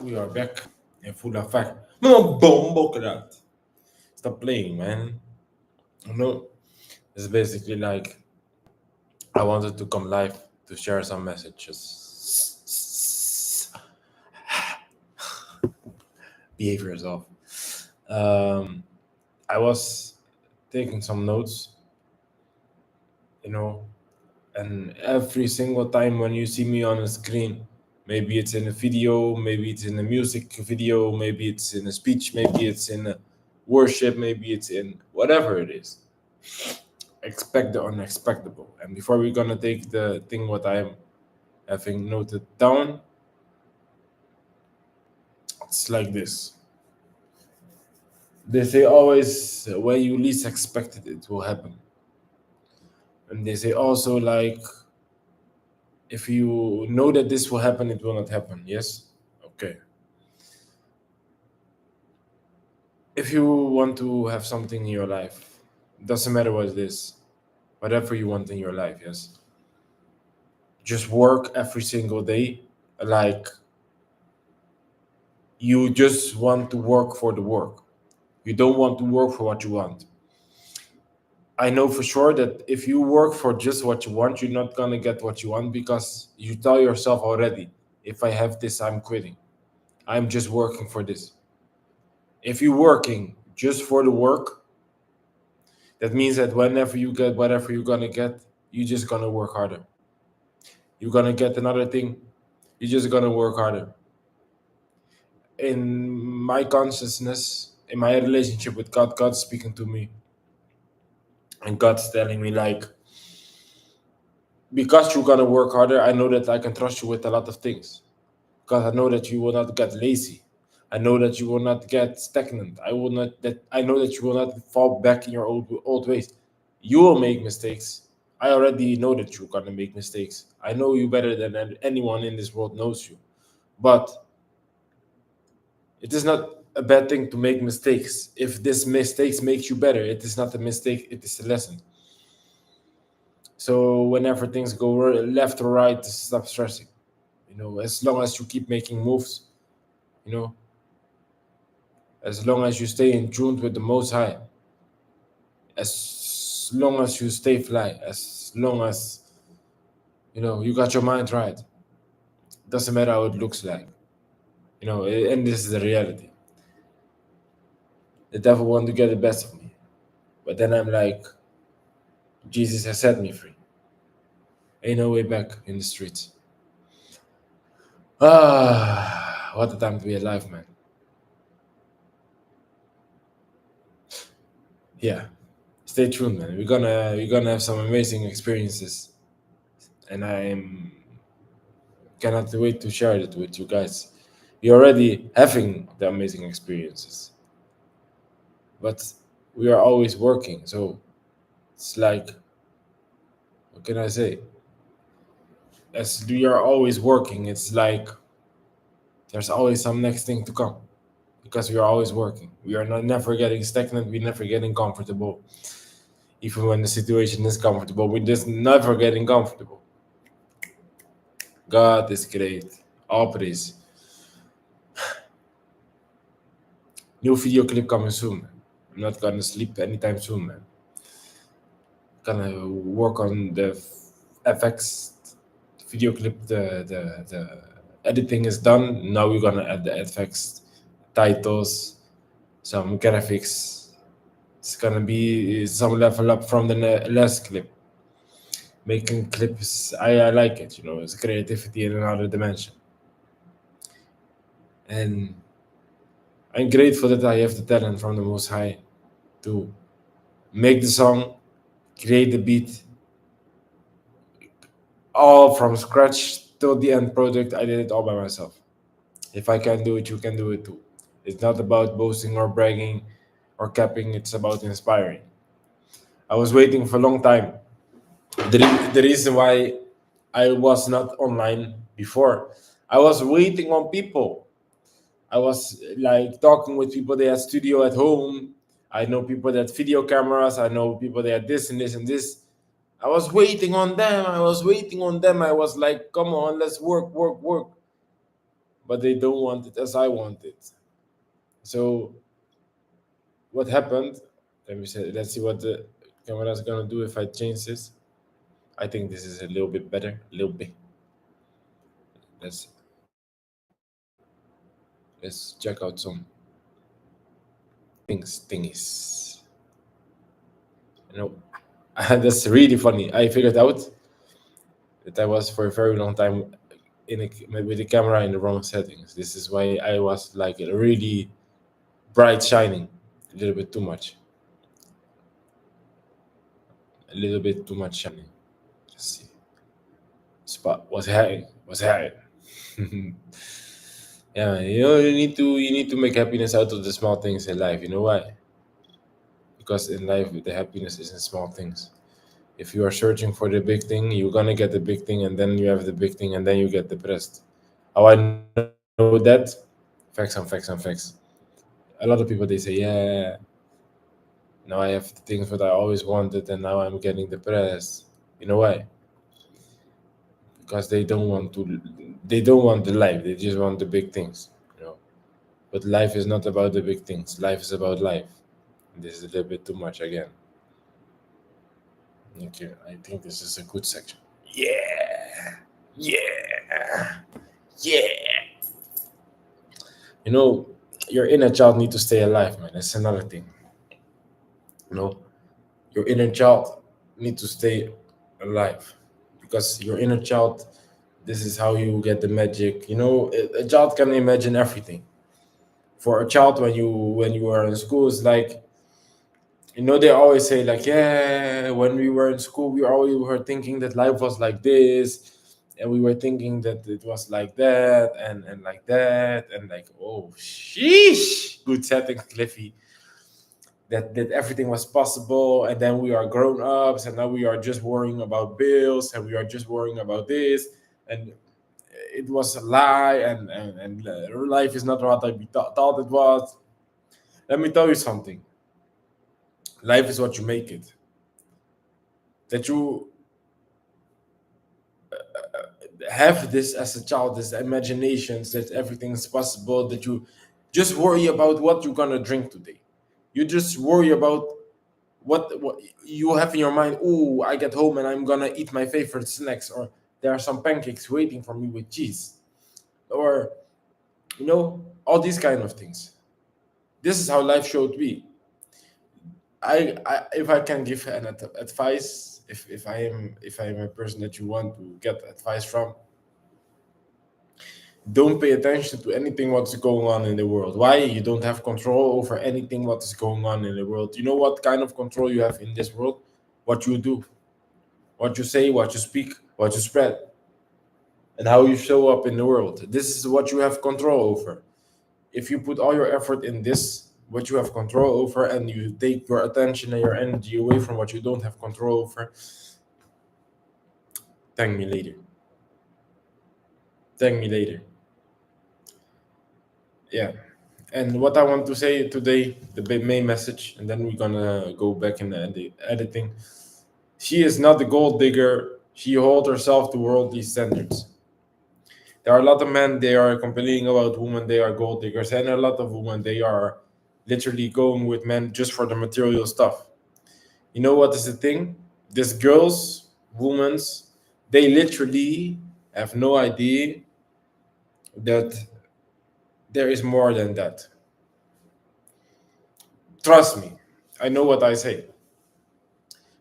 We are back in full effect. No, bombo clad. Stop playing, man. No, it's basically like I wanted to come live to share some messages. Behave yourself. Um, I was taking some notes, you know, and every single time when you see me on a screen, maybe it's in a video, maybe it's in a music video, maybe it's in a speech, maybe it's in a worship, maybe it's in whatever it is, expect the unexpectable. And before we're gonna take the thing what I'm having noted down, it's like this. They say always when you least expect it, it will happen. And they say also like if you know that this will happen, it will not happen. Yes? Okay. If you want to have something in your life, doesn't matter what it is, whatever you want in your life, yes. Just work every single day like you just want to work for the work. You don't want to work for what you want. I know for sure that if you work for just what you want, you're not gonna get what you want because you tell yourself already, if I have this, I'm quitting. I'm just working for this. If you're working just for the work, that means that whenever you get whatever you're gonna get, you're just gonna work harder. You're gonna get another thing, you're just gonna work harder. In my consciousness, in my relationship with God, God's speaking to me, and God's telling me like, because you're gonna work harder, I know that I can trust you with a lot of things. Because I know that you will not get lazy. I know that you will not get stagnant. I know that you will not fall back in your old ways. You will make mistakes. I already know that you're gonna make mistakes. I know you better than anyone in this world knows you. But it is not a bad thing to make mistakes. If this mistakes makes you better, it is not a mistake, it is a lesson. So whenever things go left or right, stop stressing. As long as you keep making moves, you know, as long as you stay in tune with the Most High, as long as you stay fly, as long as you got your mind right. Doesn't matter how it looks like, and this is the reality. The devil want to get the best of me, but then I'm like, Jesus has set me free. Ain't no way back in the streets. What a time to be alive, man. Yeah, stay tuned, man. We're gonna have some amazing experiences, and I'm cannot wait to share it with you guys. We're already having the amazing experiences, but we are always working. So it's like, what can I say? As we are always working, it's like there's always some next thing to come because we are always working. We are not never getting stagnant. We're never getting comfortable. Even when the situation is comfortable, we're just never getting comfortable. God is great. All praise. New video clip coming soon, man. I'm not gonna sleep anytime soon, man. Gonna work on the FX video clip. The editing is done. Now we're gonna add the FX titles, some graphics. It's gonna be some level up from the last clip. Making clips, I like it. It's creativity in another dimension, and I'm grateful that I have the talent from the Most High to make the song, create the beat, all from scratch till the end product. I did it all by myself. If I can do it, you can do it too. It's not about boasting or bragging or capping, it's about inspiring. I was waiting for a long time. The reason why I was not online before, I was waiting on people. I was like talking with people they had studio at home. I know people that video cameras. I know people that had this and this and this. I was waiting on them. I was waiting on them. I was like, come on, let's work, work, work. but they don't want it as I want it. So what happened? Let me say. Let's see what the camera is gonna do if I change this. I think this is a little bit better. A little bit. Let's let's check out some thingies. You know, that's really funny. I figured out that I was for a very long time with the camera in the wrong settings. This is why I was like really bright shining, a little bit too much, a little bit too much shining. Let's see. Spot what's happening? What's happening? Yeah, you need to make happiness out of the small things in life. You know why? Because in life, the happiness is in small things. If you are searching for the big thing, you're gonna get the big thing, and then you have the big thing, and then you get depressed. How I know that? Facts on facts on facts. A lot of people they say, "Yeah, now I have the things that I always wanted, and now I'm getting depressed." You know why? Because they don't want the life. They just want the big things. You know. But life is not about the big things. Life is about life. This is a little bit too much again. Okay, I think this is a good section. Yeah, yeah, yeah. You know, your inner child need to stay alive, man. That's another thing. You know, your inner child need to stay alive because your inner child. This is how you get the magic. You know, a child can imagine everything. For a child, when you are in school, it's like they always say like, yeah, when we were in school, we always were thinking that life was like this, and we were thinking that it was like that, and like that, and like, oh, sheesh, good setting, Cliffy. That everything was possible, and then we are grown ups, and now we are just worrying about bills, and we are just worrying about this, and it was a lie, and life is not what I thought it was. Let me tell you something. Life is what you make it. That you have this as a child, this imaginations that everything is possible, that you just worry about what you're gonna drink today. You just worry about what you have in your mind. Oh, I get home and I'm gonna eat my favorite snacks, or there are some pancakes waiting for me with cheese, or all these kind of things. This is how life should be. I if I can give an advice, if I am a person that you want to get advice from, don't pay attention to anything what's going on in the world. Why? You don't have control over anything what is going on in the world. You know what kind of control you have in this world? What you do, what you say, what you speak, what you spread, and how you show up in the world. This is what you have control over. If you put all your effort in this, what you have control over, and you take your attention and your energy away from what you don't have control over, thank me later. Thank me later. Yeah. And what I want to say today, the main message, and then we're gonna go back in the editing. She is not the gold digger. She holds herself to worldly standards. There are a lot of men, they are complaining about women, they are gold diggers, and a lot of women, they are literally going with men just for the material stuff. You know what is the thing? These girls, women's, they literally have no idea that there is more than that. Trust me, I know what I say.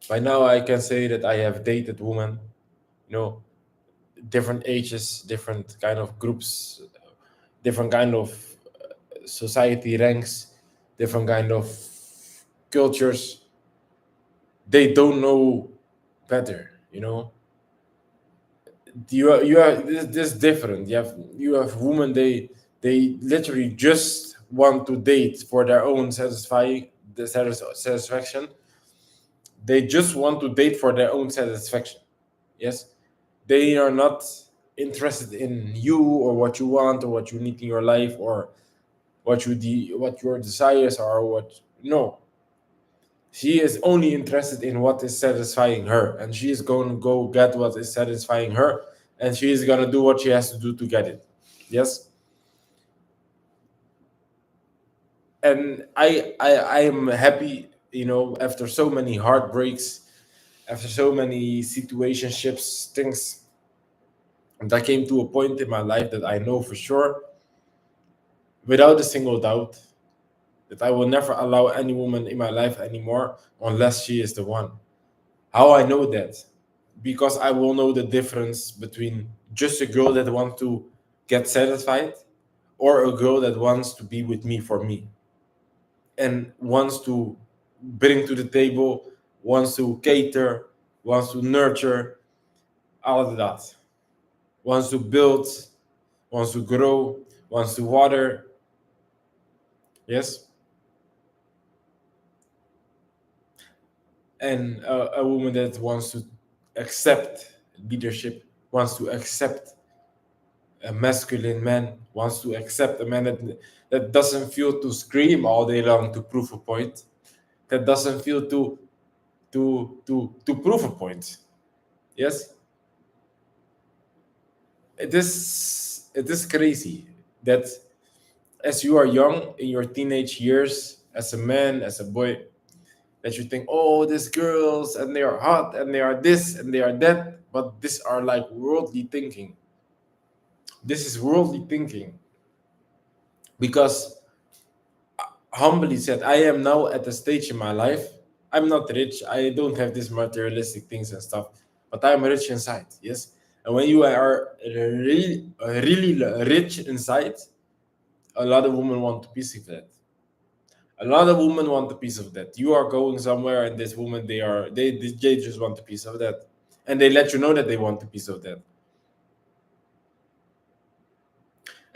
By now, I can say that I have dated women, you know, different ages, different kind of groups, different kind of society ranks, different kind of cultures. They don't know better, you know. You are this different. You have women. They literally just want to date for their own satisfaction. They just want to date for their own satisfaction. Yes, they are not interested in you or what you want or what you need in your life or what your desires are. What no, she is only interested in what is satisfying her, and she is going to go get what is satisfying her, and she is going to do what she has to do to get it. Yes, And I am happy, after so many heartbreaks, after so many situationships, things, and I came to a point in my life that I know for sure, without a single doubt, that I will never allow any woman in my life anymore unless she is the one. How I know that? Because I will know the difference between just a girl that wants to get satisfied or a girl that wants to be with me for me and wants to bring to the table, wants to cater, wants to nurture, all of that. Wants to build, wants to grow, wants to water. Yes. And a woman that wants to accept leadership, wants to accept a masculine man, wants to accept a man that doesn't feel to scream all day long to prove a point, that doesn't feel to prove a point. Yes, it is crazy that as you are young in your teenage years, as a man, as a boy, that you think, oh, these girls and they are hot and they are this and they are that, but these are like worldly thinking. This is worldly thinking because, humbly said, I am now at a stage in my life. I'm not rich. I don't have these materialistic things and stuff, but I'm rich inside. Yes, and when you are really rich inside, a lot of women want a piece of that. A lot of women want a piece of that. You are going somewhere, and this woman, they just want a piece of that, and they let you know that they want a piece of that,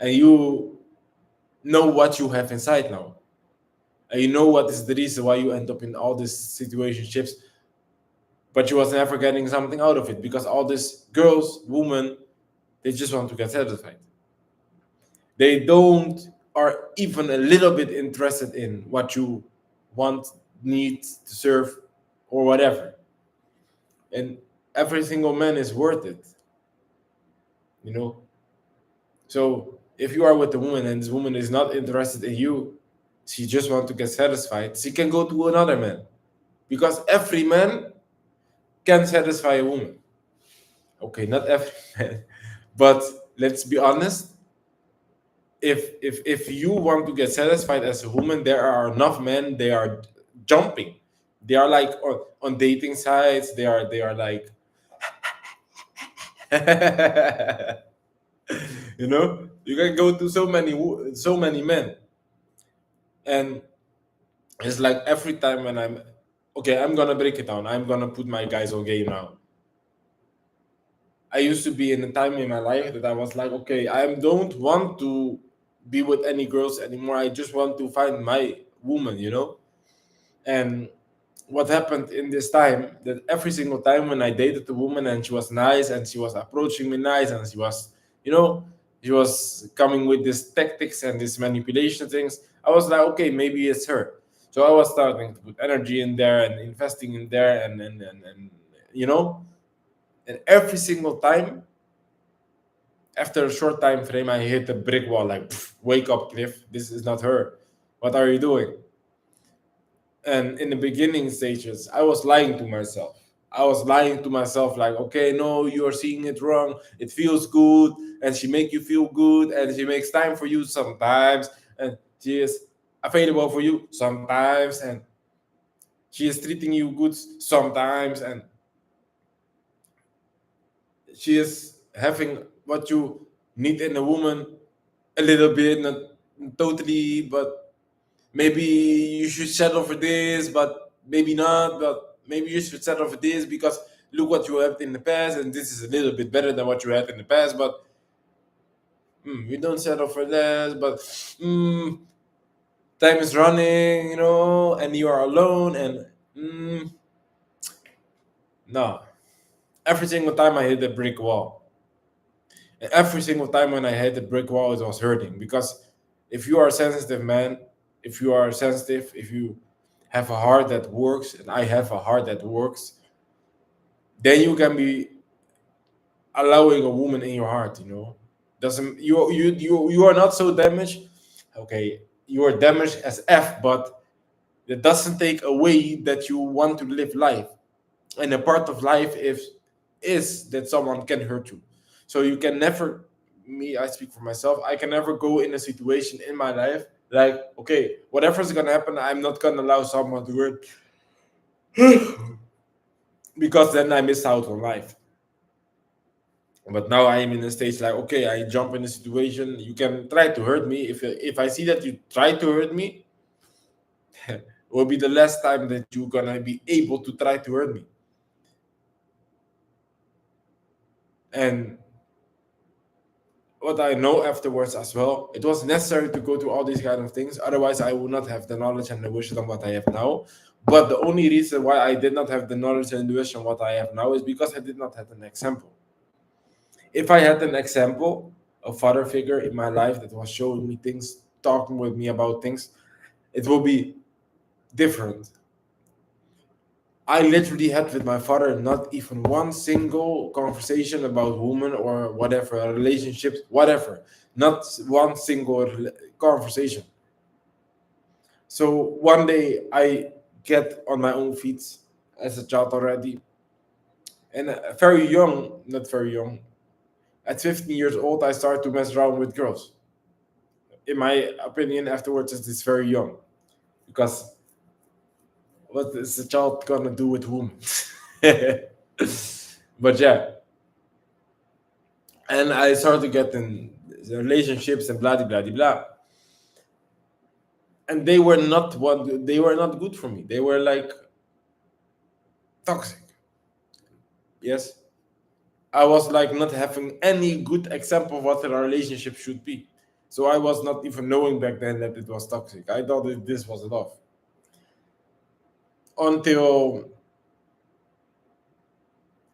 and you know what you have inside now, and you know what is the reason why you end up in all these situationships, but you was never getting something out of it because all these girls, women, they just want to get satisfied. They don't are even a little bit interested in what you want, need to serve, or whatever. And every single man is worth it, you know. So if you are with a woman and this woman is not interested in you, she just wants to get satisfied, she can go to another man because every man can satisfy a woman. Okay, not every man, but let's be honest. If you want to get satisfied as a woman, there are enough men. They are jumping. They are like on dating sites. They are like, you can go to so many men, and it's like every time when I'm okay, I'm gonna break it down. I'm gonna put my guys on game now. I used to be in a time in my life that I was like, okay, I don't want to be with any girls anymore. I just want to find my woman. And what happened in this time, that every single time when I dated a woman and she was nice and she was approaching me nice and you know, she was coming with these tactics and these manipulation things, I was like, okay, maybe it's her. So I was starting to put energy in there and investing in there and you know, and every single time, after a short time frame, I hit a brick wall like, "Pff, wake up, Cliff. This is not her. What are you doing?" And in the beginning stages, I was lying to myself. I was lying to myself like, okay, no, you are seeing it wrong. It feels good, and she make you feel good, and she makes time for you sometimes, and she is available for you sometimes, and she is treating you good sometimes, and she is having what you need in a woman a little bit, not totally, but maybe you should settle for this, but maybe not, but maybe you should settle for this because look what you had in the past, and this is a little bit better than what you had in the past, but we don't settle for less, but time is running, and you are alone, and no. Every single time I hit a brick wall. And every single time when I hit the brick wall, it was hurting because if you are a sensitive man, if you are sensitive, if you have a heart that works, and I have a heart that works, then you can be allowing a woman in your heart. Doesn't you are not so damaged. Okay, you are damaged as F, but it doesn't take away that you want to live life. And a part of life is that someone can hurt you. So you can never, me, I speak for myself, I can never go in a situation in my life like, okay, whatever's gonna happen, I'm not gonna allow someone to hurt because then I miss out on life. But now I am in a stage like, okay, I jump in a situation, you can try to hurt me. If I see that you try to hurt me, it will be the last time that you're gonna be able to try to hurt me. And what I know afterwards as well, it was necessary to go through all these kind of things. Otherwise, I would not have the knowledge and the wisdom what I have now. But the only reason why I did not have the knowledge and the wisdom what I have now is because I did not have an example. If I had an example, a father figure in my life that was showing me things, talking with me about things, it will be different. I literally had with my father not even one single conversation about women or whatever, relationships, whatever. Not one single conversation. So one day I get on my own feet as a child already. And very young, not very young, at 15 years old, I started to mess around with girls. In my opinion, afterwards, it's very young. Because what is a child gonna do with women? But yeah, and I started to get in relationships and blah blah blah blah. And they were not good for me. They were like toxic. Yes. I was like not having any good example of what a relationship should be. So I was not even knowing back then that it was toxic. I thought that this was love. Until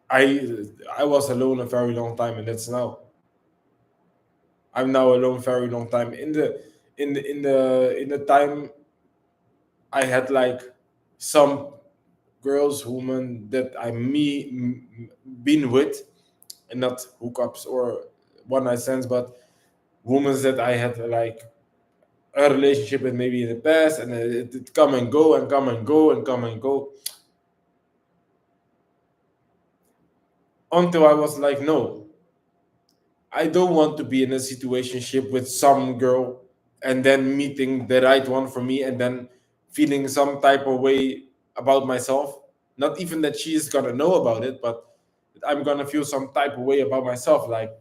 I was alone a very long time, and that's now. I'm now alone very long time. In the time I had like some girls, women that been with, and not hookups or one night stands, but women that I had like a relationship with maybe in the past, and it come and go and come and go and come and go until I was like, no, I don't want to be in a situationship with some girl and then meeting the right one for me and then feeling some type of way about myself. Not even that she is gonna know about it, but I'm gonna feel some type of way about myself. Like,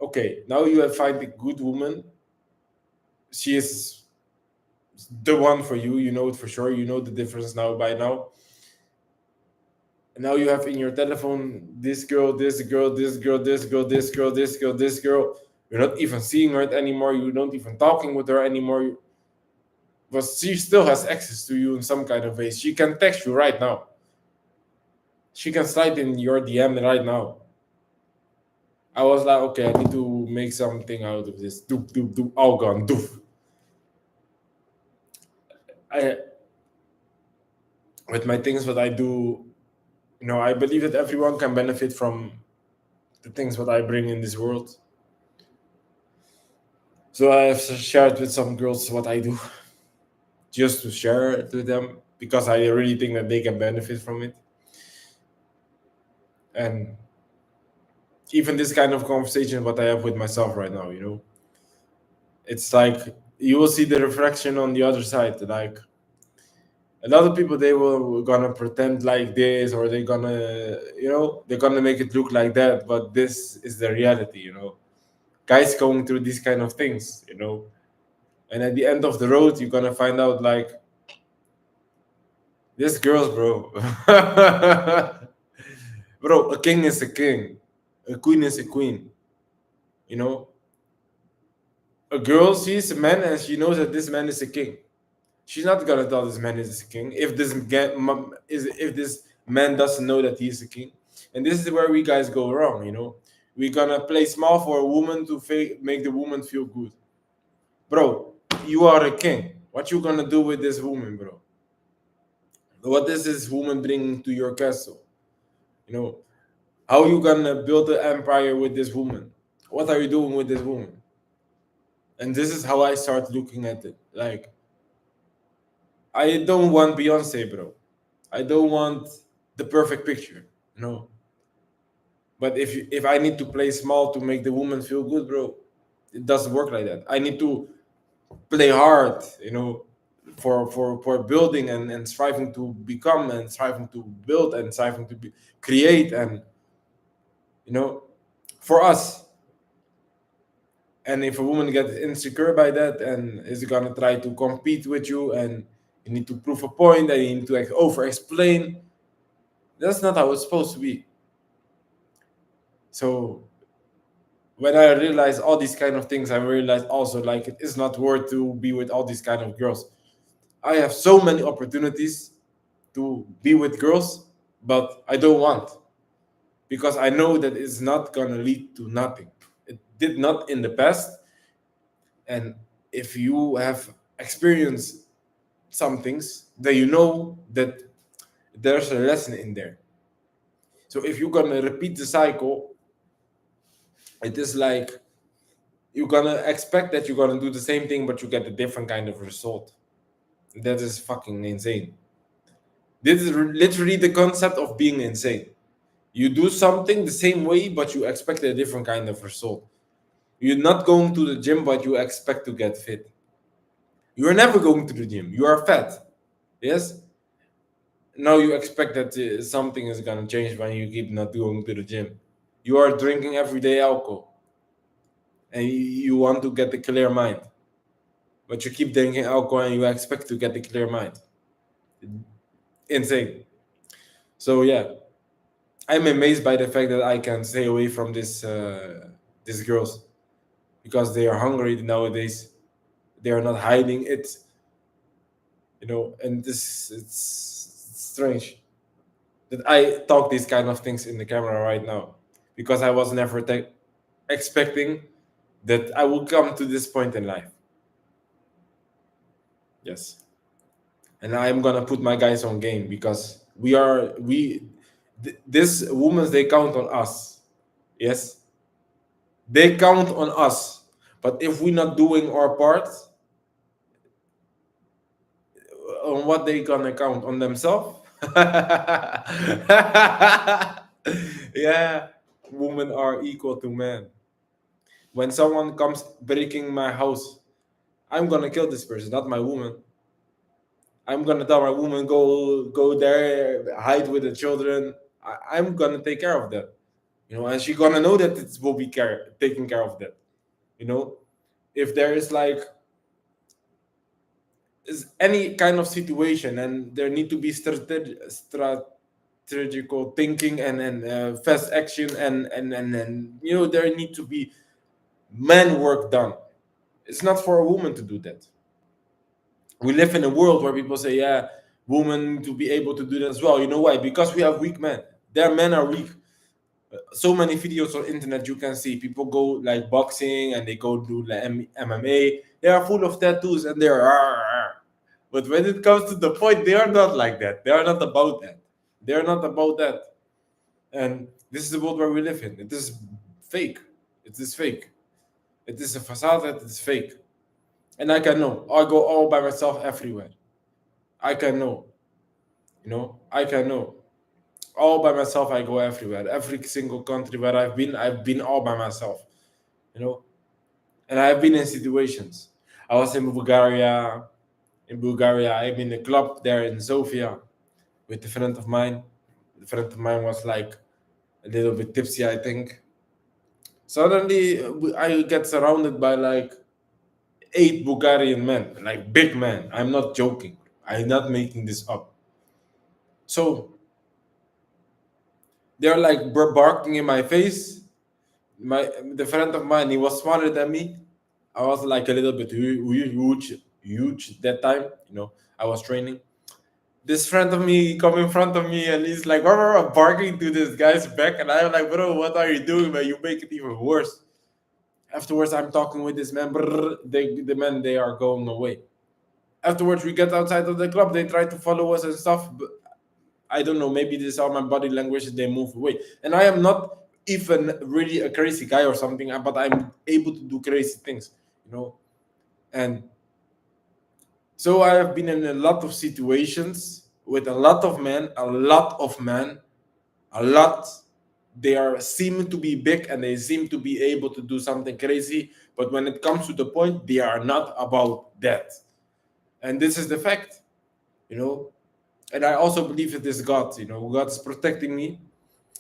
okay, now you have find a good woman. She is the one for you. You know it for sure. You know the difference now by now. And now you have in your telephone this girl, this girl, this girl, this girl, this girl, this girl, this girl. You're not even seeing her anymore. You don't even talking with her anymore. But she still has access to you in some kind of way. She can text you right now. She can slide in your DM right now. I was like, okay, I need to make something out of this. Doop, doop, doop, all gone, doof. I, with my things, what I do, I believe that everyone can benefit from the things what I bring in this world. So I have shared with some girls what I do, just to share it with them because I really think that they can benefit from it. And even this kind of conversation, what I have with myself right now, it's like you will see the reflection on the other side. Like a lot of people, they will gonna pretend like this, or they're gonna make it look like that. But this is the reality. Guys going through these kind of things. And at the end of the road, you're gonna find out like this girls, bro. Bro, a king is a king, a queen is a queen. You know, a girl sees a man and she knows that this man is a king. She's not gonna tell this man is a king if this man doesn't know that he's a king. And this is where we guys go wrong. We're gonna play small for a woman to make the woman feel good. Bro, you are a king. What you gonna do with this woman, bro? What is this woman bringing to your castle? You know, how you gonna build an empire with this woman? What are you doing with this woman? And this is how I start looking at it. Like, I don't want Beyonce, bro. I don't want the perfect picture, you know. But if I need to play small to make the woman feel good, bro, it doesn't work like that. I need to play hard, you know, for building and striving to become and striving to build and striving to create, and you know, for us. And if a woman gets insecure by that and is gonna try to compete with you, and you need to prove a point and you need to over explain, that's not how it's supposed to be. So when I realize all these kind of things, I realize also like it is not worth to be with all these kind of girls. I have so many opportunities to be with girls, but I don't want, because I know that it's not gonna lead to nothing. It did not in the past, and if you have experienced some things, then you know that there's a lesson in there. So if you're gonna repeat the cycle, it is like you're gonna expect that you're gonna do the same thing, but you get a different kind of result. That is fucking insane. This is literally the concept of being insane. You do something the same way, but you expect a different kind of result. You're not going to the gym, but you expect to get fit. You are never going to the gym. You are fat. Yes? Now you expect that something is going to change when you keep not going to the gym. You are drinking everyday alcohol, and you want to get a clear mind. But you keep drinking alcohol and you expect to get a clear mind. Insane. So yeah, I'm amazed by the fact that I can stay away from these girls, because they are hungry nowadays. They are not hiding it, you know. And this it's strange that I talk these kind of things in the camera right now, because I was never expecting that I will come to this point in life. Yes, and I'm gonna put my guys on game, because this women, they count on us. Yes, they count on us. But if we're not doing our part, on what they gonna count on themselves? Yeah, women are equal to men. When someone comes breaking my house, I'm gonna kill this person, not my woman. I'm gonna tell my woman, go there, hide with the children. I'm gonna take care of that, you know, and she gonna know that it will be taking care of that, you know. If there is like is any kind of situation, and there need to be strategical thinking and fast action, and you know, there need to be man work done. It's not for a woman to do that. We live in a world where people say, yeah, women to be able to do that as well. You know why? Because we have weak men. Their men are weak. So many videos on internet you can see people go like boxing and they go do like MMA. They are full of tattoos and they're but when it comes to the point, they are not like that. They are not about that. They are not about that. And this is the world where we live in. It is fake. It is fake. It is a facade. It is fake. And I can know. I go all by myself everywhere. I can know. You know, I can know. All by myself, I go everywhere. Every single country where I've been all by myself. You know, and I've been in situations. I was in Bulgaria. In Bulgaria, I'm in a club there in Sofia with a friend of mine. The friend of mine was like a little bit tipsy, I think. Suddenly, I get surrounded by like 8 Bulgarian men, like big men. I'm not joking. I'm not making this up. So they're like barking in my face. The friend of mine, he was smaller than me. I was like a little bit huge that time. You know, I was training. This friend of me come in front of me and he's like barking to this guy's back, and I'm like, bro, what are you doing, man? You make it even worse. Afterwards, I'm talking with this man. The men, they are going away. Afterwards, we get outside of the club. They try to follow us and stuff. But I don't know. Maybe this is all my body language. They move away, and I am not even really a crazy guy or something. But I'm able to do crazy things. You know, And so I have been in a lot of situations with a lot of men, a lot of men, a lot. They are seem to be big and they seem to be able to do something crazy, but when it comes to the point, they are not about that. And this is the fact, you know. And I also believe it is God, God is protecting me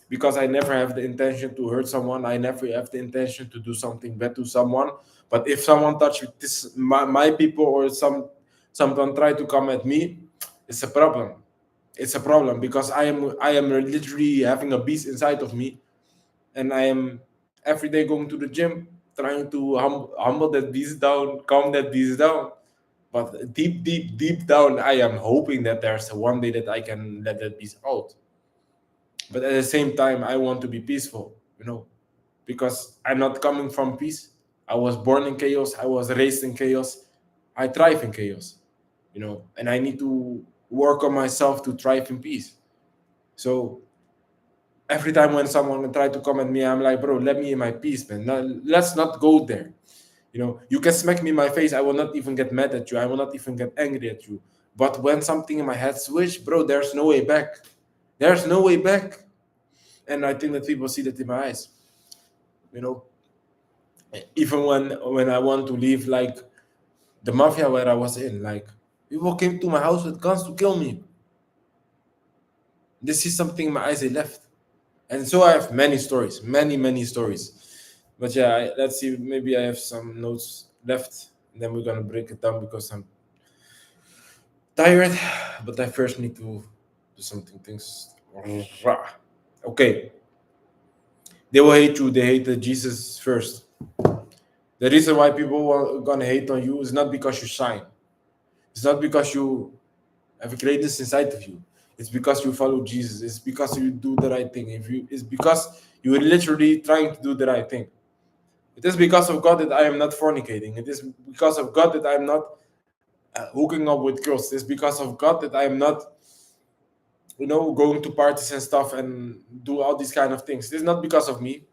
because I never have the intention to hurt someone. I never have the intention to do something bad to someone. But if someone touch this, my people, or someone try to come at me, it's a problem. It's a problem because I am literally having a beast inside of me, and I am every day going to the gym, trying to humble that beast down, calm that beast down. But deep, deep, deep down, I am hoping that there's one day that I can let that beast out. But at the same time, I want to be peaceful, because I'm not coming from peace. I was born in chaos. I was raised in chaos. I thrive in chaos, and I need to work on myself to thrive in peace. So every time when someone try to come at me, I'm like, bro, let me in my peace, man. Let's not go there. You can smack me in my face. I will not even get mad at you. I will not even get angry at you. But when something in my head switch, bro, there's no way back. There's no way back. And I think that people see that in my eyes. You know, even when I want to leave, like the mafia where I was in, like people came to my house with guns to kill me. This is something in my eyes they left. And so I have many stories, many stories. But yeah, let's see. Maybe I have some notes left, and then we're gonna break it down because I'm tired. But I first need to do something. Things. Okay. They will hate you. They hated Jesus first. The reason why people are gonna hate on you is not because you shine. It's not because you have greatness inside of you. It's because you follow Jesus. It's because you do the right thing. It's because you are literally trying to do the right thing. It is because of God that I am not fornicating. It is because of God that I am not hooking up with girls. It's because of God that I am not, going to parties and stuff and do all these kind of things. It's not because of me.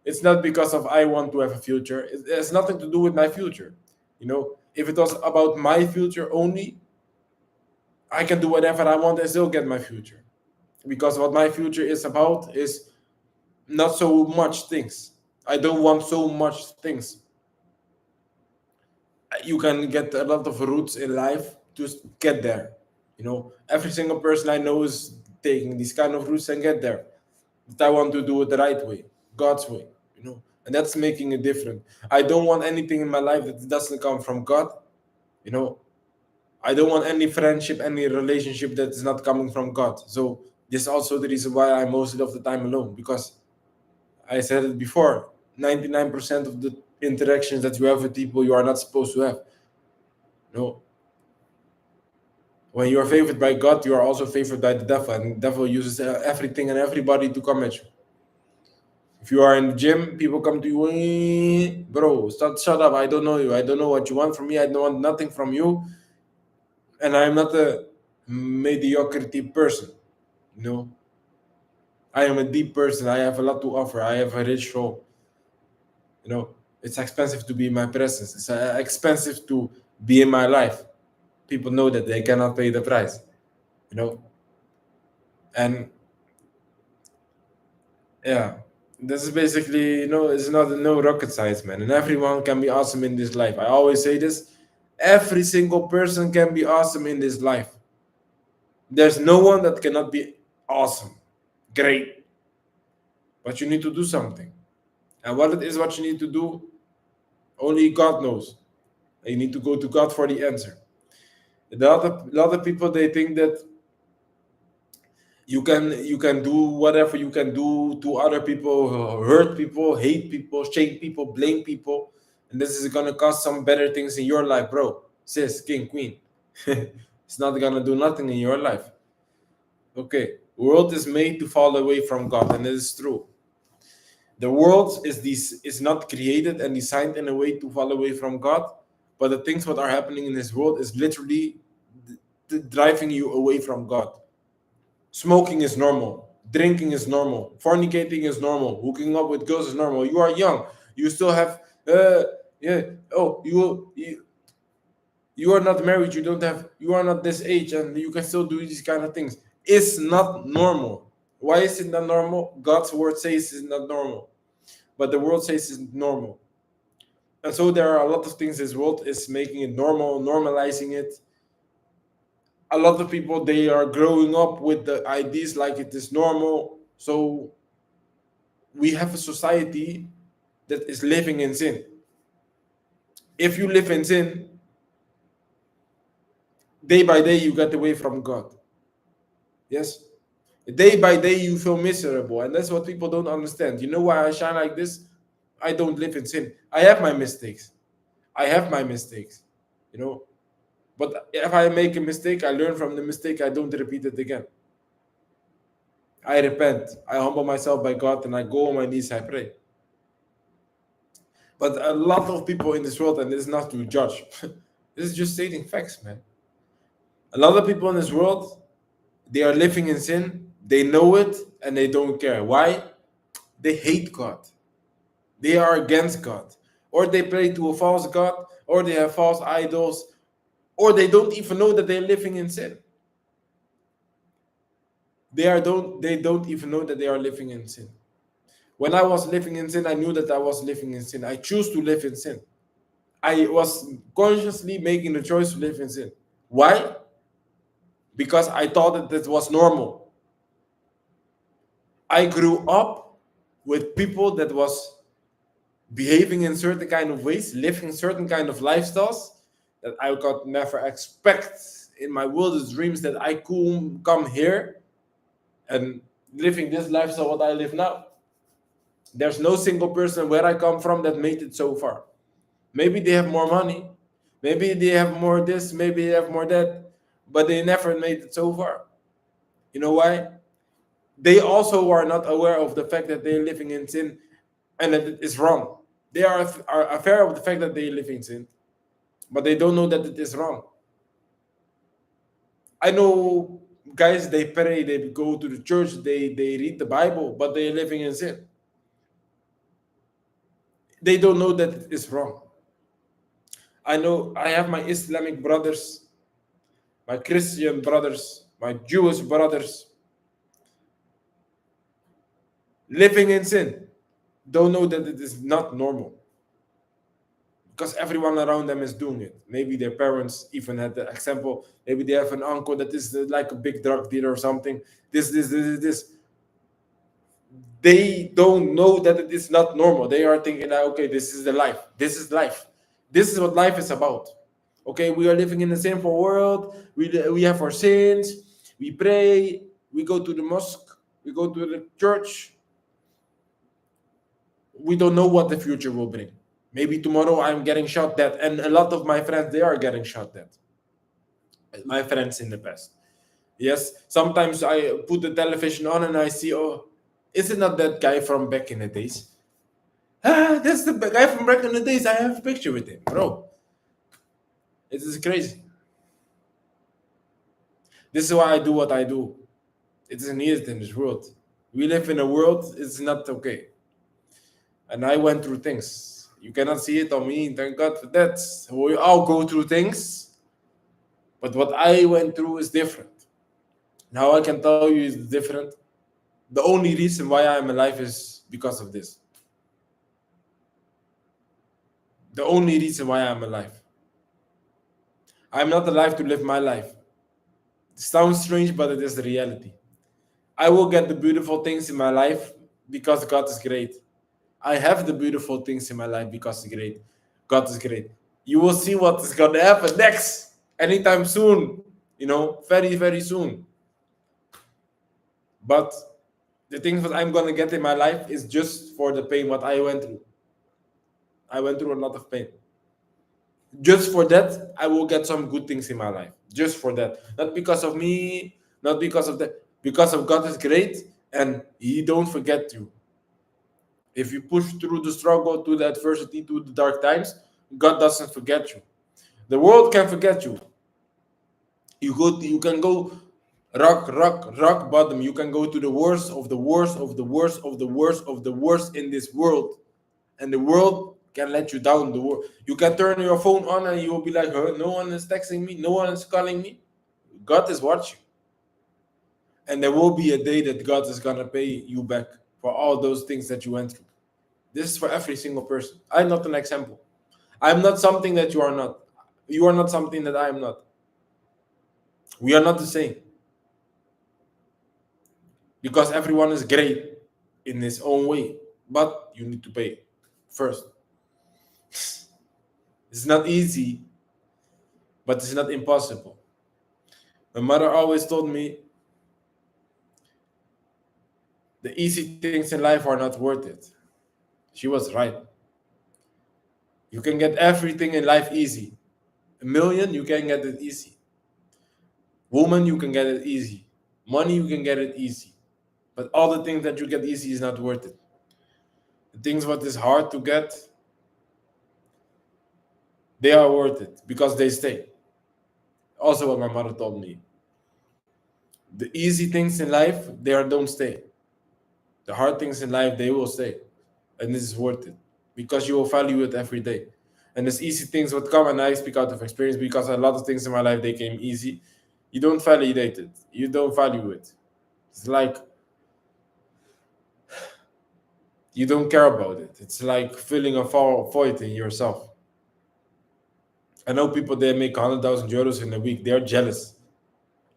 It's not because of I want to have a future. It has nothing to do with my future. If it was about my future only, I can do whatever I want and still get my future. Because what my future is about is not so much things. I don't want so much things. You can get a lot of roots in life to get there. Every single person I know is taking these kind of routes and get there. But I want to do it the right way, God's way. And that's making it different. I don't want anything in my life that doesn't come from God. You know, I don't want any friendship, any relationship that is not coming from God. So this is also the reason why I most of the time alone, because I said it before, 99% of the interactions that you have with people you are not supposed to have. When you are favored by God, you are also favored by the devil, and the devil uses everything and everybody to come at you. If you are in the gym, people come to you, bro, shut up. I don't know you. I don't know what you want from me. I don't want nothing from you. And I'm not a mediocrity person. You know, I am a deep person. I have a lot to offer. I have a rich soul. It's expensive to be in my presence. It's expensive to be in my life. People know that they cannot pay the price. And yeah, this is basically, it's not no rocket science, man. And everyone can be awesome in this life. I always say this: every single person can be awesome in this life. There's no one that cannot be awesome, great. But you need to do something. And what it is, what you need to do, only God knows. And you need to go to God for the answer. A lot of people, they think that you can do whatever you can do to other people, hurt people, hate people, shame people, blame people, and this is gonna cause some better things in your life, bro, sis, king, queen. It's not gonna do nothing in your life. Okay, world is made to fall away from God, and it is true. The world is not created and designed in a way to fall away from God, but the things that are happening in this world is literally driving you away from God. Smoking is normal. Drinking is normal. Fornicating is normal. Hooking up with girls is normal. You are young. You still have, yeah. Oh, You are not married, you are not this age, and you can still do these kind of things. It's not normal. Why is it not normal? God's word says it's not normal, but the world says it's normal. And so there are a lot of things this world is making it normal, normalizing it. A lot of people, they are growing up with the ideas like it is normal. So we have a society that is living in sin. If you live in sin, day by day you get away from God. Yes? Day by day you feel miserable, and that's what people don't understand. You know why I shine like this? I don't live in sin. I have my mistakes. I have my mistakes. You know, but if I make a mistake, I learn from the mistake. I don't repeat it again. I repent. I humble myself by God, and I go on my knees. I pray. But a lot of people in this world, and this is not to judge, this is just stating facts, man. A lot of people in this world, they are living in sin. They know it, and they don't care. Why? They hate God. They are against God. Or they pray to a false God, or they have false idols, or they don't even know that they're living in sin. They don't even know that they are living in sin. When I was living in sin, I knew that I was living in sin. I choose to live in sin. I was consciously making the choice to live in sin. Why? Because I thought that this was normal. I grew up with people that was behaving in certain kind of ways, living certain kind of lifestyles that I could never expect in my wildest dreams that I could come here and living this lifestyle what I live now. There's no single person where I come from that made it so far. Maybe they have more money, maybe they have more this, maybe they have more that, but they never made it so far. You know why? They also are not aware of the fact that they're living in sin and that it is wrong. They are aware of the fact that they live in sin, but they don't know that it is wrong. I know guys, they pray, they go to the church, they read the Bible, but they're living in sin. They don't know that it is wrong. I know I have my Islamic brothers, my Christian brothers, my Jewish brothers living in sin, don't know that it is not normal because everyone around them is doing it. Maybe their parents even had the example. Maybe they have an uncle that is like a big drug dealer or something. This. They don't know that it is not normal. They are thinking that, okay, this is the life. This is life. This is what life is about. Okay, we are living in a sinful world. We have our sins. We pray. We go to the mosque. We go to the church. We don't know what the future will bring. Maybe tomorrow I'm getting shot dead. And a lot of my friends, they are getting shot dead. My friends in the past. Yes, sometimes I put the television on and I see, oh, is it not that guy from back in the days? Ah, that's the guy from back in the days. I have a picture with him, bro. It is crazy. This is why I do what I do. It is needed in this world. We live in a world, it's not okay. And I went through things. You cannot see it on me, thank God for that. We all go through things. But what I went through is different. And how I can tell you is different. The only reason why I'm alive is because of this. The only reason why I'm alive. I'm not alive to live my life. It sounds strange, but it is the reality. I will get the beautiful things in my life because God is great. I have the beautiful things in my life because it's great. God is great. You will see what is going to happen next anytime soon. Very, very soon. But the things that I'm going to get in my life is just for the pain what I went through. I went through a lot of pain. Just for that, I will get some good things in my life. Just for that. Not because of me, not because of that. Because of God is great and He don't forget you. If you push through the struggle, to the adversity, to the dark times, God doesn't forget you. The world can forget you. You can go rock bottom. You can go to the worst of the worst of the worst of the worst of the worst in this world, and the world can let you down. The world. You can turn your phone on and you will be like, huh, no one is texting me, no one is calling me. God is watching. And there will be a day that God is gonna pay you back for all those things that you went through. This is for every single person. I'm not an example. I'm not something that you are not. You are not something that I am not. We are not the same. Because everyone is great in his own way. But you need to pay first. It's not easy, but it's not impossible. My mother always told me the easy things in life are not worth it. She was right. You can get everything in life easy. A million, you can get it easy. Woman, you can get it easy. Money, you can get it easy. But all the things that you get easy is not worth it. The things what is hard to get, they are worth it because they stay. Also, what my mother told me. The easy things in life, don't stay. The hard things in life, they will stay. And this is worth it. Because you will value it every day. And these easy things would come, and I speak out of experience because a lot of things in my life, they came easy. You don't validate it. You don't value it. It's like you don't care about it. It's like filling a void in yourself. I know people, they make 100,000 euros in a week. They're jealous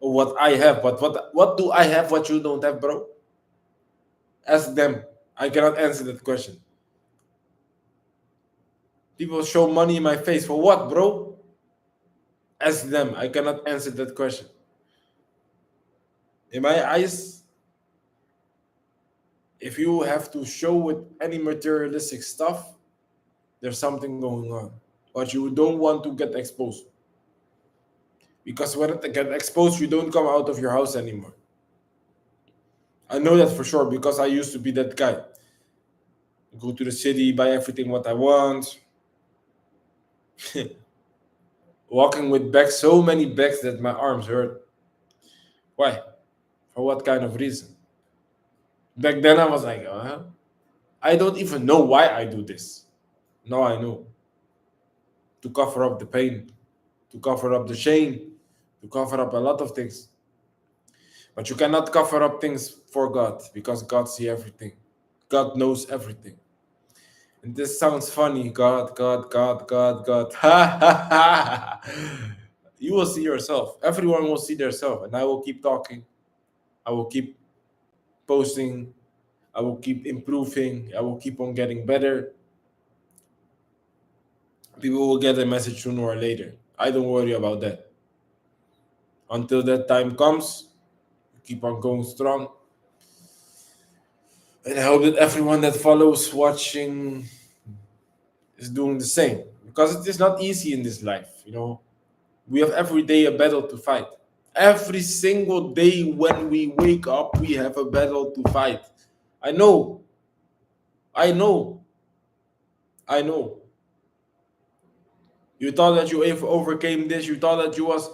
of what I have. But what do I have what you don't have, bro? Ask them. I cannot answer that question. People show money in my face for what, bro? Ask them. I cannot answer that question. In my eyes, if you have to show with any materialistic stuff, there's something going on. But you don't want to get exposed. Because when it gets exposed, you don't come out of your house anymore. I know that for sure because I used to be that guy. Go to the city, buy everything what I want. Walking with bags, so many bags that my arms hurt. Why? For what kind of reason? Back then I was like, I don't even know why I do this. Now I know. To cover up the pain, to cover up the shame, to cover up a lot of things. But you cannot cover up things for God because God sees everything. God knows everything. And this sounds funny. God, God, God, God, God. Ha ha ha. You will see yourself. Everyone will see themselves. And I will keep talking. I will keep posting. I will keep improving. I will keep on getting better. People will get a message sooner or later. I don't worry about that. Until that time comes, keep on going strong. And I hope that everyone that follows watching is doing the same. Because it is not easy in this life, We have every day a battle to fight. Every single day when we wake up, we have a battle to fight. I know. I know. I know. You thought that you overcame this. You thought that you was,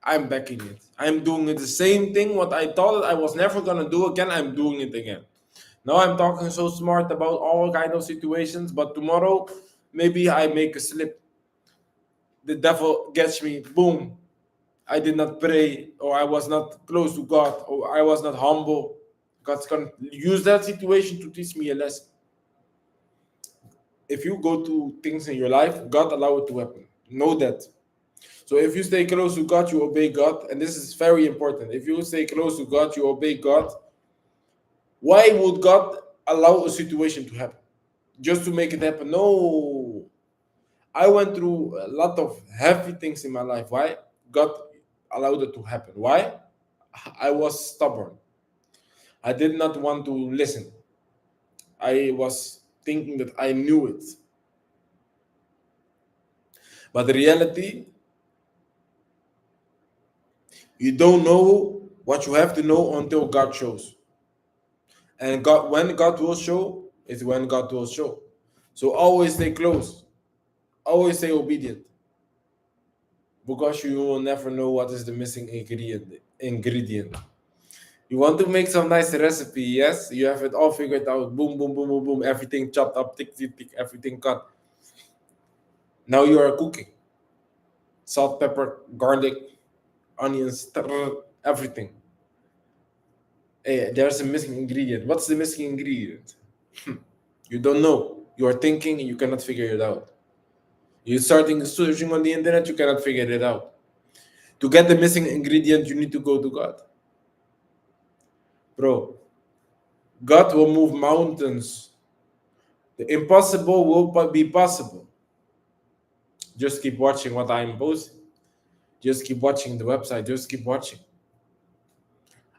I'm back in it. I'm doing it the same thing. What I thought I was never gonna do again, I'm doing it again. Now I'm talking so smart about all kind of situations, but tomorrow maybe I make a slip. The devil gets me. Boom. I did not pray, or I was not close to God, or I was not humble. God's gonna use that situation to teach me a lesson. If you go to things in your life, God allow it to happen. Know that. So if you stay close to God, you obey God, and this is very important. If you stay close to God, you obey God. Why would God allow a situation to happen? Just to make it happen? No. I went through a lot of heavy things in my life. Why? God allowed it to happen. Why? I was stubborn. I did not want to listen. I was thinking that I knew it. But the reality, you don't know what you have to know until God shows. And God, when God will show, is when God will show. So always stay close. Always stay obedient. Because you will never know what is the missing ingredient. You want to make some nice recipe, yes? You have it all figured out. Boom, boom, boom, boom, boom. Everything chopped up, tick, tick, tick, everything cut. Now you are cooking. Salt, pepper, garlic, onions, everything. Hey, there's a missing ingredient. What's the missing ingredient? You don't know. You are thinking and you cannot figure it out. You're starting searching on the internet, you cannot figure it out. To get the missing ingredient, you need to go to God. Bro, God will move mountains. The impossible will be possible. Just keep watching what I'm posting. Just keep watching the website. Just keep watching.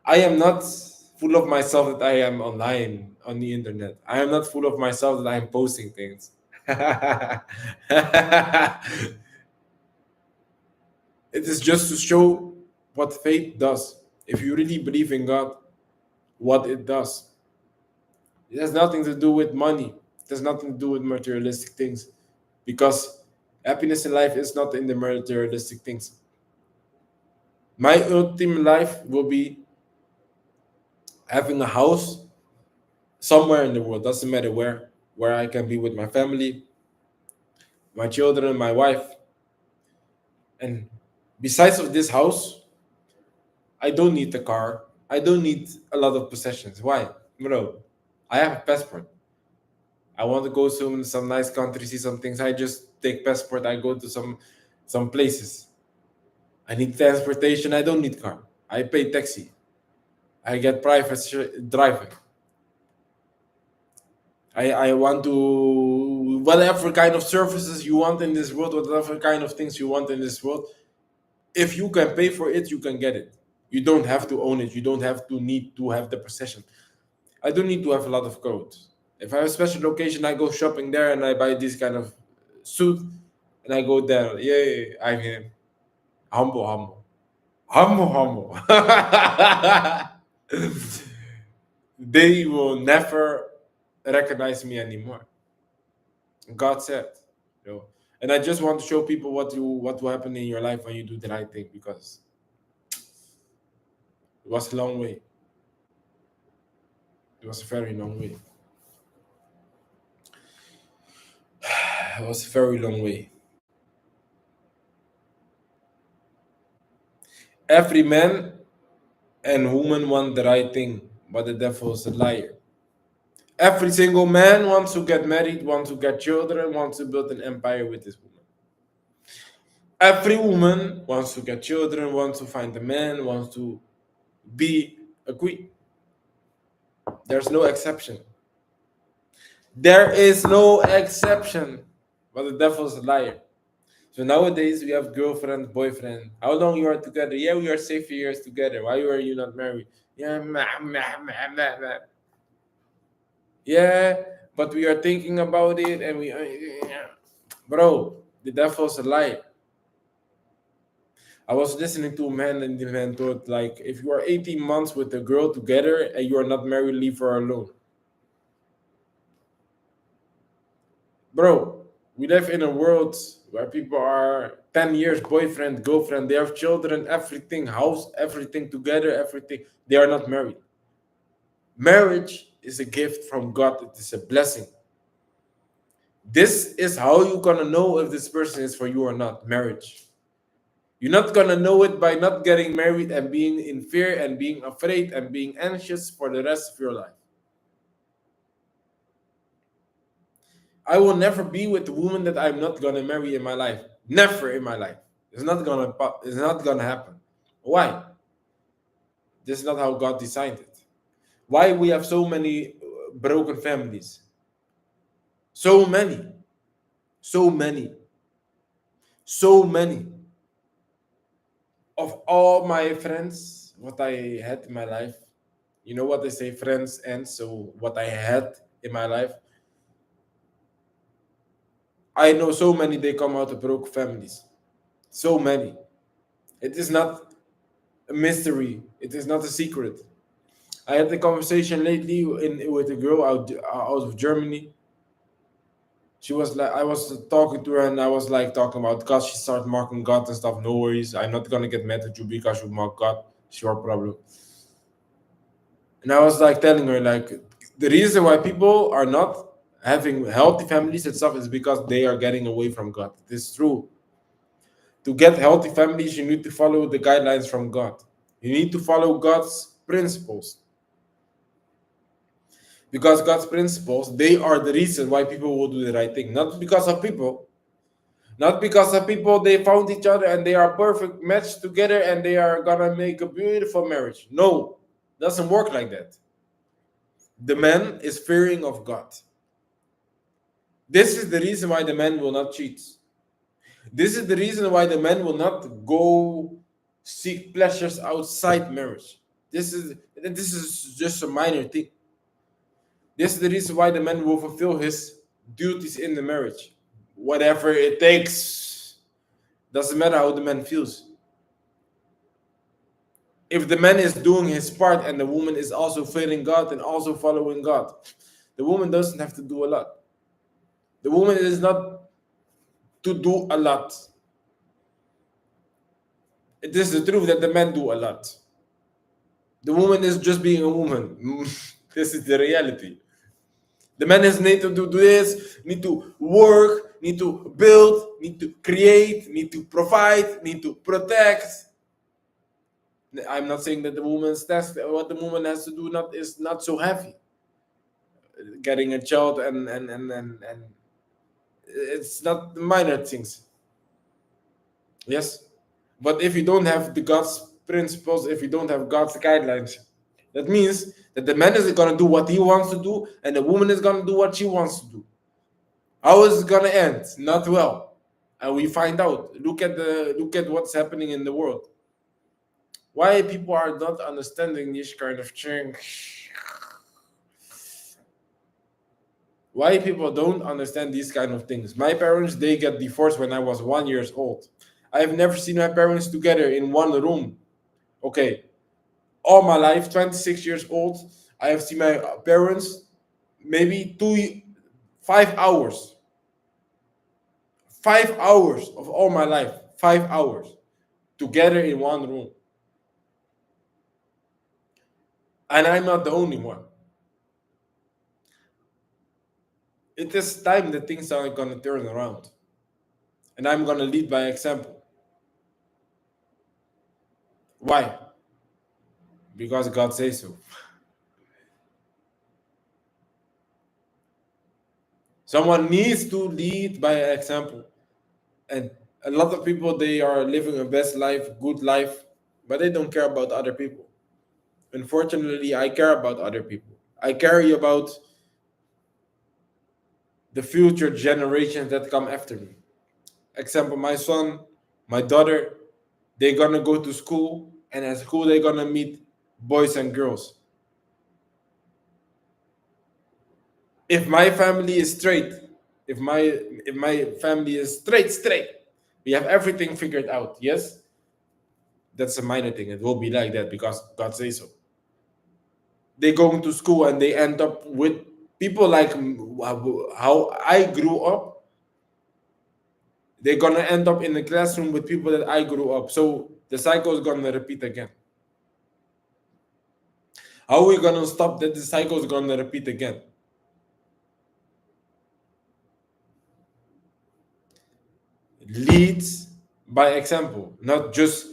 I am not full of myself that I am online on the internet. I am not full of myself that I am posting things. It is just to show what faith does. If you really believe in God, what it does. It has nothing to do with money. It has nothing to do with materialistic things. Because happiness in life is not in the materialistic things. My ultimate life will be having a house somewhere in the world, doesn't matter where I can be with my family, my children, my wife. And besides of this house, I don't need a car. I don't need a lot of possessions. Why? Bro, I have a passport. I want to go to some nice country, see some things. I just take passport. I go to some places. I need transportation. I don't need car. I pay taxi. I get private driving. I want to whatever kind of services you want in this world, whatever kind of things you want in this world. If you can pay for it, you can get it. You don't have to own it. You don't have to need to have the possession. I don't need to have a lot of clothes. If I have a special location, I go shopping there and I buy this kind of suit and I go there. Yay, I'm him. Humble, humble. Humble, humble. They will never recognize me anymore. God said, you know. And I just want to show people what will happen in your life when you do the right thing, because it was a long way. It was a very long way. It was a very long way. Every man and woman want the right thing, but the devil is a liar. Every single man wants to get married, wants to get children, wants to build an empire with this woman. Every woman wants to get children, wants to find a man, wants to be a queen. There's no exception. There is no exception. But the devil's a liar. So nowadays we have girlfriend, boyfriend. How long you are together? Yeah, we are 6 years together. Why are you not married? Yeah, yeah, but we are thinking about it and we bro, the devil's a liar. I was listening to a man and the man told like if you are 18 months with a girl together and you are not married, leave her alone. Bro, we live in a world where people are 10 years boyfriend, girlfriend, they have children, everything, house, everything together, everything. They are not married. Marriage is a gift from God, it is a blessing. This is how you're gonna know if this person is for you or not. Marriage. You're not gonna know it by not getting married and being in fear and being afraid and being anxious for the rest of your life. I will never be with a woman that I'm not gonna marry in my life. Never in my life. It's not gonna happen. Why? This is not how God designed it. Why we have so many broken families? So many. So many. So many. Of all my friends, what I had in my life, you know what they say, friends and so what I had in my life. I know so many they come out of broken families. So many. It is not a mystery. It is not a secret. I had a conversation lately with a girl out of Germany. She was like, I was talking to her and I was like talking about God. She started mocking God and stuff. No worries. I'm not gonna get mad at you because you mock God. It's your problem. And I was like telling her, like, the reason why people are not having healthy families and stuff is because they are getting away from God. This is true. To get healthy families, you need to follow the guidelines from God. You need to follow God's principles. Because God's principles, they are the reason why people will do the right thing. Not because of people. Not because of people, they found each other and they are perfect match together and they are gonna make a beautiful marriage. No, doesn't work like that. The man is fearing of God. This is the reason why the man will not cheat. This is the reason why the man will not go seek pleasures outside marriage. This is just a minor thing. This is the reason why the man will fulfill his duties in the marriage. Whatever it takes. Doesn't matter how the man feels. If the man is doing his part and the woman is also fearing God and also following God, the woman doesn't have to do a lot. The woman is not to do a lot. It is the truth that the men do a lot. The woman is just being a woman. This is the reality. The man is need to do this, need to work, need to build, need to create, need to provide, need to protect. I'm not saying that the woman's task, what the woman has to do, not is not so heavy. Getting a child and it's not minor things. Yes, but if you don't have the God's principles, if you don't have God's guidelines, that means that the man is gonna do what he wants to do, and the woman is gonna do what she wants to do. How is it gonna end? Not well. And we find out. Look at what's happening in the world. Why people are not understanding this kind of thing. Why people don't understand these kind of things. My parents, they get divorced when I was 1 year old. I've never seen my parents together in one room. Okay, all my life, 26 years old, I have seen my parents maybe 5 hours. 5 hours of all my life, 5 hours together in one room. And I'm not the only one. It is time that things are going to turn around. And I'm going to lead by example. Why? Because God says so. Someone needs to lead by example. And a lot of people, they are living a best life, good life, but they don't care about other people. Unfortunately, I care about other people. I care about the future generations that come after me. Example, my son, my daughter, they're gonna go to school, and at school they're gonna meet boys and girls. If my family is straight, if my family is straight, we have everything figured out. Yes, that's a minor thing. It will be like that because God says so. They go into school and they end up with people like how I grew up. They're gonna end up in the classroom with people that I grew up. So the cycle is gonna repeat again. How are we gonna stop that the cycle is gonna repeat again? Leads by example, not just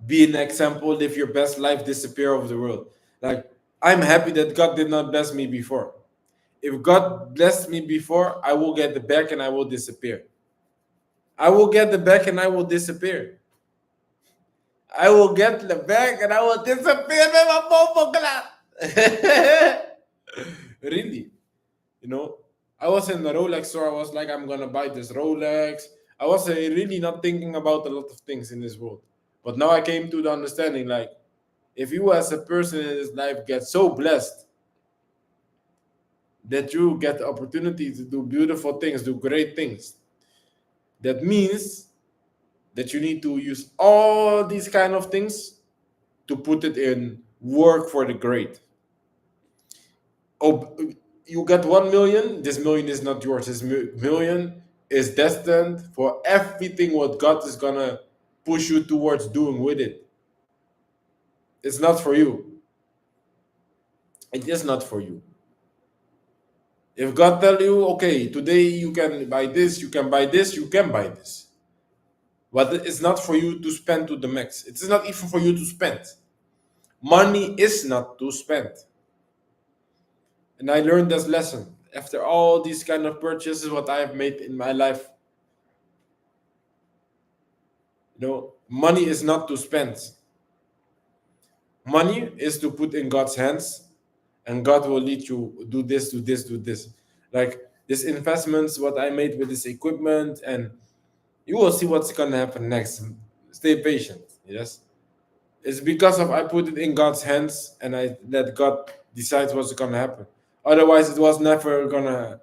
be an example, live your best life, disappear of the world. Like, I'm happy that God did not bless me before. If God blessed me before, I will get the back and I will disappear. I will get the back and I will disappear. I will get the back and I will disappear. Really, you know, I was in the Rolex store. I was like, I'm gonna buy this Rolex. I was really not thinking about a lot of things in this world. But now I came to the understanding, like, if you as a person in this life get so blessed that you get the opportunity to do beautiful things, do great things, that means that you need to use all these kind of things to put it in work for the great. Oh, you got 1 million. This million is not yours. This million is destined for everything what God is gonna push you towards doing with it. It's not for you. It is not for you. If God tell you, okay, today you can buy this, you can buy this, you can buy this. But it's not for you to spend to the max. It is not even for you to spend. Money is not to spend. And I learned this lesson after all these kind of purchases what I have made in my life. Money is not to spend. Money is to put in God's hands, and God will lead you do this, do this, do this. Like this investments, what I made with this equipment, and you will see what's gonna happen next. Stay patient. Yes, it's because of I put it in God's hands, and I let God decide what's gonna happen. Otherwise, it was never gonna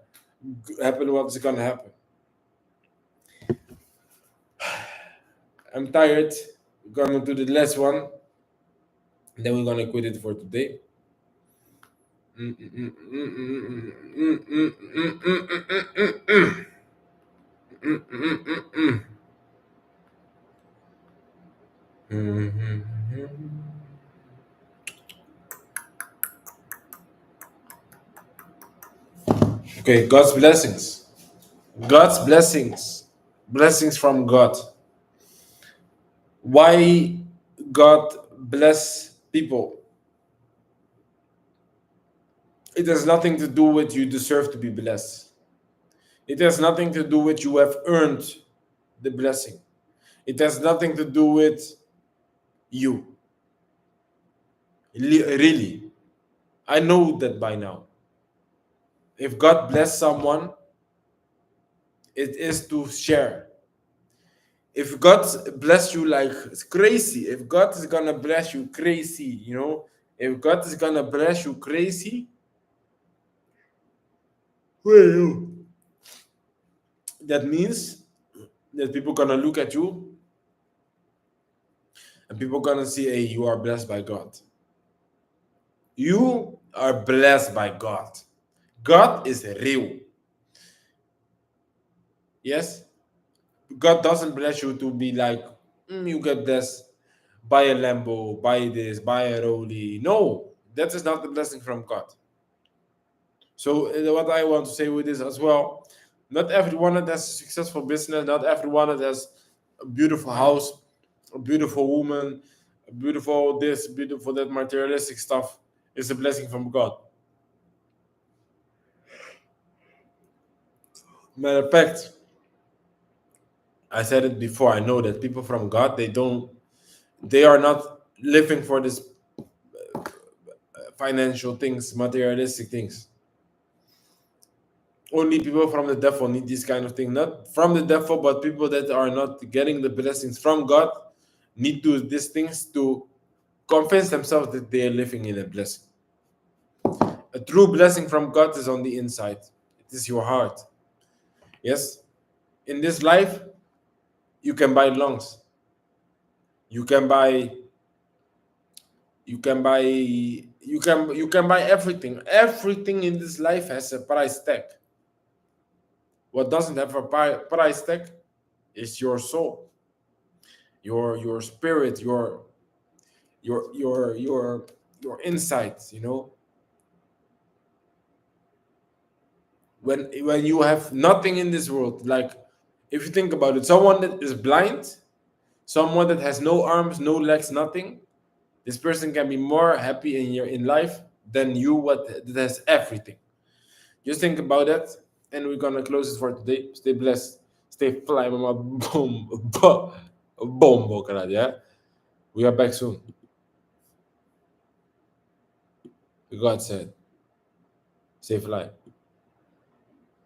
happen. What's gonna happen? I'm tired. We're gonna do the last one, then we're gonna quit it for today. Okay, God's blessings. God's blessings. Blessings from God. Why God bless people? It has nothing to do with you deserve to be blessed. It has nothing to do with you have earned the blessing. It has nothing to do with you. Really. I know that by now. If God bless someone, it is to share. If God bless you like it's crazy, if God is gonna bless you crazy, if God is gonna bless you crazy, well, that means that people gonna look at you and people gonna see, hey, you are blessed by God. You are blessed by God. God is real. Yes? God doesn't bless you to be like, you get blessed, buy a Lambo, buy this, buy a Rollie. No, that is not the blessing from God. So what I want to say with this as well, not everyone that has a successful business, not everyone that has a beautiful house, a beautiful woman, a beautiful this, beautiful that materialistic stuff is a blessing from God. Matter of fact, I said it before. I know that people from God, they are not living for this financial things, materialistic things. Only people from the devil need this kind of thing. Not from the devil, but people that are not getting the blessings from God need to do these things to convince themselves that they are living in a blessing. A true blessing from God is on the inside. It is your heart. Yes. In this life, you can buy lungs. You can buy you can buy everything. Everything in this life has a price tag. What doesn't have a price tag is your soul, your spirit, your insights. When you have nothing in this world, like if you think about it, someone that is blind, someone that has no arms, no legs, nothing, this person can be more happy in life than you what that has everything. Just think about that, and we're gonna close it for today. Stay blessed, stay fly, mama. Boom, boom, yeah. We are back soon. God said, stay fly.